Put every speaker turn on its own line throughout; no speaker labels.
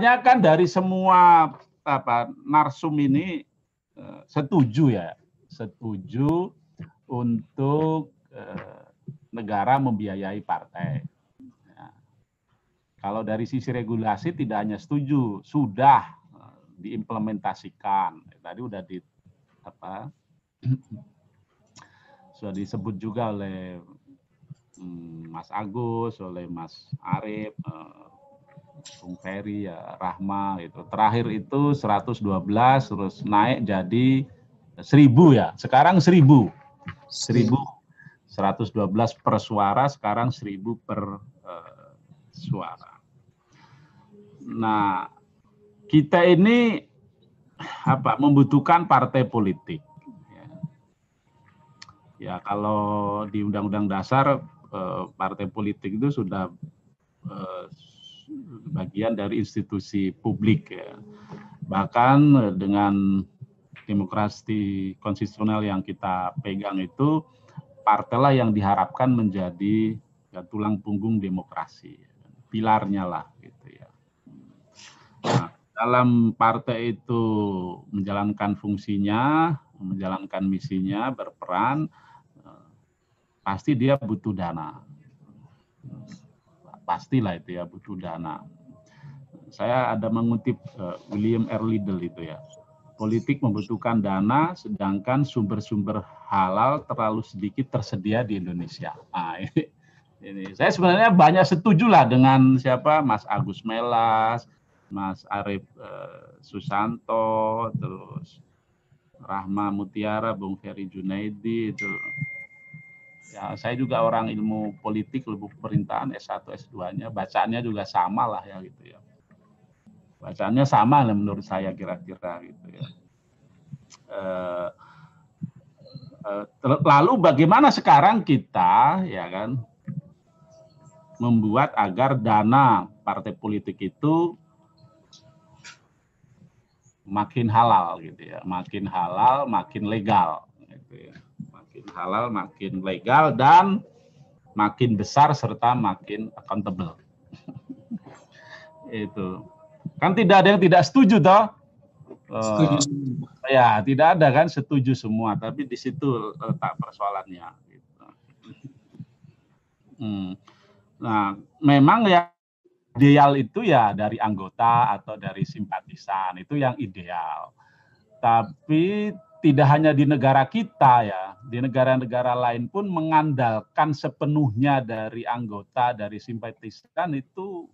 sebenarnya kan dari semua narsum ini setuju untuk negara membiayai partai. Ya. Kalau dari sisi regulasi tidak hanya setuju, sudah diimplementasikan. Tadi sudah disebut juga oleh Mas Agus, oleh Mas Arief, Bung Ferry, ya, Rahma gitu. Terakhir itu 112 terus naik jadi 1000 ya. Sekarang 1000. 112 per suara, sekarang 1000 per suara. Nah, kita ini membutuhkan partai politik. Ya, kalau di Undang-Undang Dasar partai politik itu sudah bagian dari institusi publik ya. Bahkan dengan demokrasi konstitusional yang kita pegang itu, partailah yang diharapkan menjadi tulang punggung demokrasi, pilarnya lah gitu ya. Nah, dalam partai itu menjalankan fungsinya, menjalankan misinya, berperan, pasti dia butuh dana. Pastilah itu ya, butuh dana. Saya ada mengutip William R. Liddell itu ya. Politik membutuhkan dana, sedangkan sumber-sumber halal terlalu sedikit tersedia di Indonesia. Nah, ini. Saya sebenarnya banyak setuju lah dengan siapa, Mas Agus Melas, Mas Arief Susanto, terus Rahma Mutiara, Bung Ferry Junaidi itu. Ya, saya juga orang ilmu politik, ilmu pemerintahan S1, S2-nya, bacaannya juga sama lah ya gitu ya. Bacaannya sama lah menurut saya kira-kira gitu ya. Lalu bagaimana sekarang kita ya kan membuat agar dana partai politik itu makin halal gitu ya, makin halal, makin legal gitu ya. Makin halal, makin legal, dan makin besar serta makin accountable. Itu kan tidak ada yang tidak setuju toh. Setuju. Ya tidak ada kan, setuju semua, tapi di situ letak persoalannya. Gitu. Nah, memang ya ideal itu ya dari anggota atau dari simpatisan, itu yang ideal. Tapi tidak hanya di negara kita ya, di negara-negara lain pun mengandalkan sepenuhnya dari anggota, dari simpatisan itu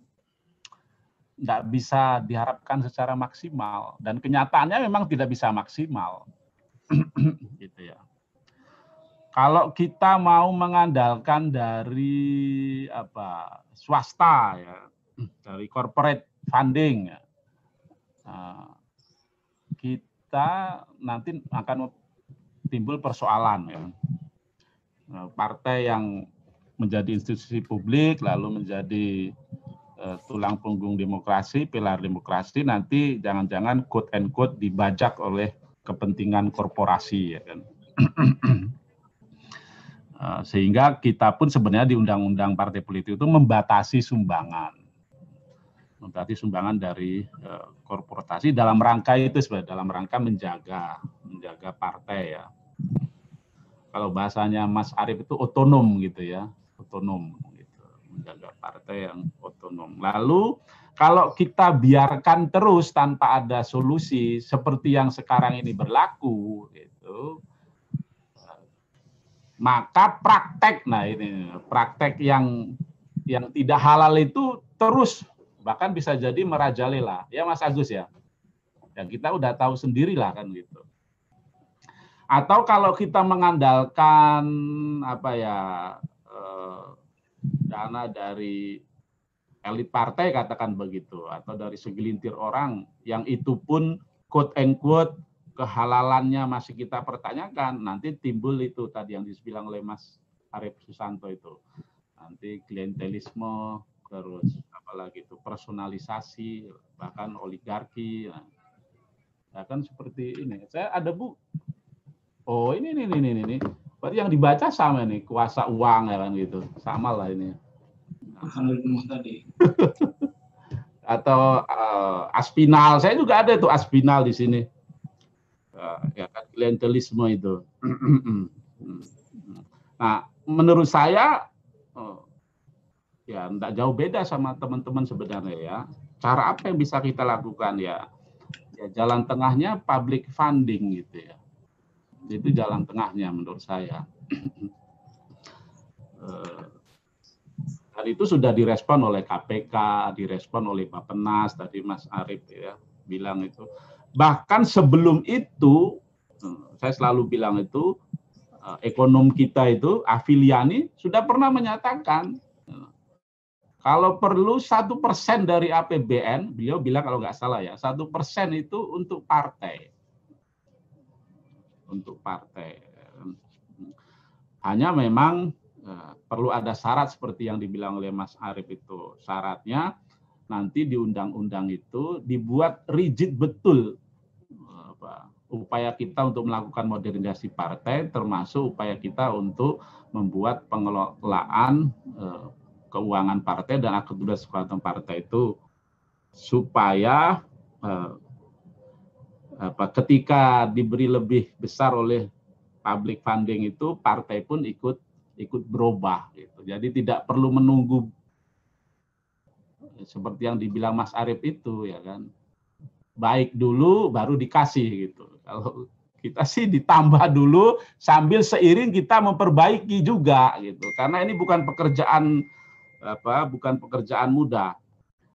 tidak bisa diharapkan secara maksimal, dan kenyataannya memang tidak bisa maksimal. Gitu ya. Kalau kita mau mengandalkan dari swasta ya, dari corporate funding ya, kita nanti akan timbul persoalan ya. Partai yang menjadi institusi publik lalu menjadi tulang punggung demokrasi, pilar demokrasi, nanti jangan-jangan quote and quote dibajak oleh kepentingan korporasi ya kan. Sehingga kita pun sebenarnya di undang-undang partai politik itu membatasi sumbangan dari korporasi dalam rangka itu, sebenarnya dalam rangka menjaga partai ya. Kalau bahasanya Mas Arief itu otonom gitu ya, otonom gitu, menjaga partai yang otonom. Lalu kalau kita biarkan terus tanpa ada solusi seperti yang sekarang ini berlaku gitu, maka praktek yang tidak halal itu terus bahkan bisa jadi merajalela ya Mas Agus ya. Ya kita udah tahu sendirilah kan gitu. Atau kalau kita mengandalkan dana dari elit partai katakan begitu, atau dari segelintir orang yang itu pun quote and quote kehalalannya masih kita pertanyakan, nanti timbul itu tadi yang dibilang oleh Mas Arief Susanto itu. Nanti klientelisme, terus apalagi itu personalisasi, bahkan oligarki. Nah, kan seperti ini. Saya ada oh ini. Berarti yang dibaca sama nih, kuasa uang ya kan gitu. Sama lah ini. Nah, tadi. atau Aspinal. Saya juga ada itu Aspinal di sini. Ya kan, klientelisme itu. Nah, menurut saya ya tidak jauh beda sama teman-teman sebenarnya ya. Cara apa yang bisa kita lakukan ya? Ya jalan tengahnya public funding gitu ya. Itu jalan tengahnya menurut saya. Dan itu sudah direspon oleh KPK, direspon oleh Bappenas, tadi Mas Arief ya bilang itu. Bahkan sebelum itu, saya selalu bilang itu, ekonom kita itu, Afiliani, sudah pernah menyatakan, kalau perlu 1% dari APBN, beliau bilang kalau nggak salah ya, 1% itu untuk partai. Untuk partai. Hanya memang perlu ada syarat seperti yang dibilang oleh Mas Arief itu. Syaratnya nanti di undang-undang itu dibuat rigid betul upaya kita untuk melakukan modernisasi partai, termasuk upaya kita untuk membuat pengelolaan keuangan partai dan akuntabilitas keuangan partai itu supaya ketika diberi lebih besar oleh public funding itu partai pun ikut berubah gitu. Jadi tidak perlu menunggu seperti yang dibilang Mas Arief itu ya kan. Baik dulu baru dikasih gitu. Kalau kita sih ditambah dulu sambil seiring kita memperbaiki juga gitu. Karena ini bukan pekerjaan mudah.